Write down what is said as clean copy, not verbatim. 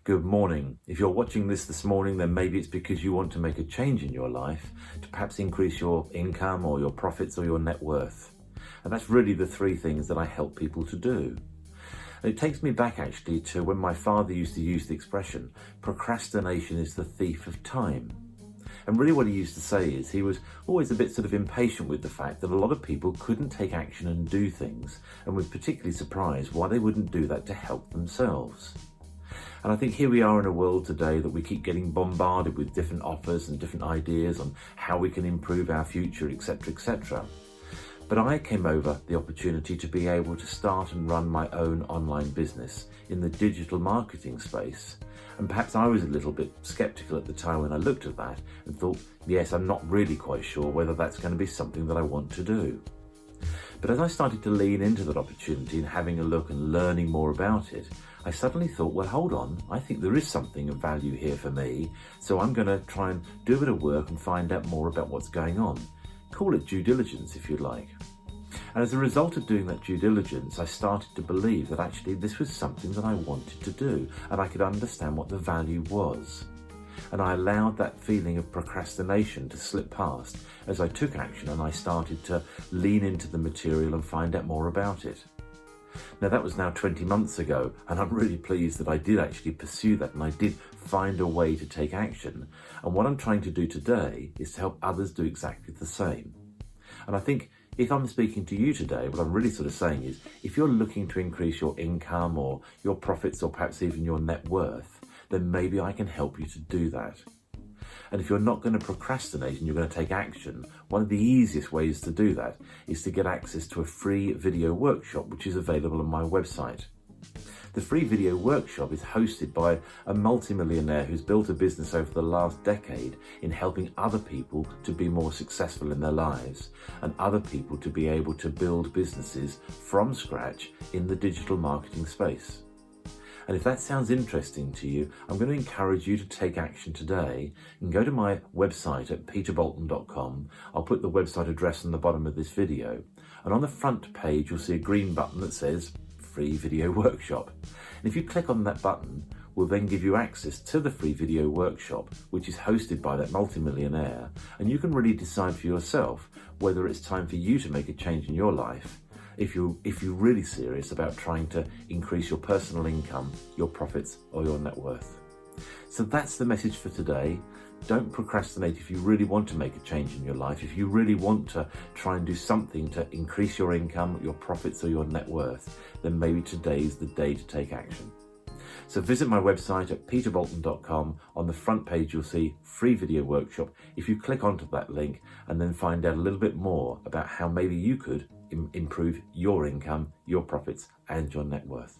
Good morning. If you're watching this morning, then maybe it's because you want to make a change in your life to perhaps increase your income or your profits or your net worth. And that's really the three things that I help people to do. And it takes me back actually to when my father used to use the expression, procrastination is the thief of time. And really what he used to say is he was always a bit sort of impatient with the fact that a lot of people couldn't take action and do things, and was particularly surprised why they wouldn't do that to help themselves. And I think here we are in a world today that we keep getting bombarded with different offers and different ideas on how we can improve our future, etc., etc. But I came over the opportunity to be able to start and run my own online business in the digital marketing space. And perhaps I was a little bit skeptical at the time when I looked at that and thought, yes, I'm not really quite sure whether that's going to be something that I want to do. But as I started to lean into that opportunity and having a look and learning more about it, I suddenly thought, well, hold on, I think there is something of value here for me, so I'm going to try and do a bit of work and find out more about what's going on. Call it due diligence if you'd like. And as a result of doing that due diligence, I started to believe that actually this was something that I wanted to do and I could understand what the value was. And I allowed that feeling of procrastination to slip past as I took action and I started to lean into the material and find out more about it. Now that was now 20 months ago, and I'm really pleased that I did actually pursue that and I did find a way to take action. And what I'm trying to do today is to help others do exactly the same. And I think if I'm speaking to you today, what I'm really sort of saying is, if you're looking to increase your income or your profits or perhaps even your net worth, then maybe I can help you to do that. And if you're not going to procrastinate and you're going to take action, one of the easiest ways to do that is to get access to a free video workshop, which is available on my website. The free video workshop is hosted by a multimillionaire who's built a business over the last decade in helping other people to be more successful in their lives and other people to be able to build businesses from scratch in the digital marketing space. And if that sounds interesting to you, I'm going to encourage you to take action today and go to my website at peterboulton.com. I'll put the website address on the bottom of this video. And on the front page, you'll see a green button that says free video workshop. And if you click on that button, we'll then give you access to the free video workshop, which is hosted by that multimillionaire. And you can really decide for yourself whether it's time for you to make a change in your life if you're really serious about trying to increase your personal income, your profits, or your net worth. So that's the message for today. Don't procrastinate if you really want to make a change in your life. If you really want to try and do something to increase your income, your profits, or your net worth, then maybe today is the day to take action. So visit my website at peterboulton.com. On the front page, you'll see free video workshop. If you click onto that link and then find out a little bit more about how maybe you could improve your income, your profits, and your net worth.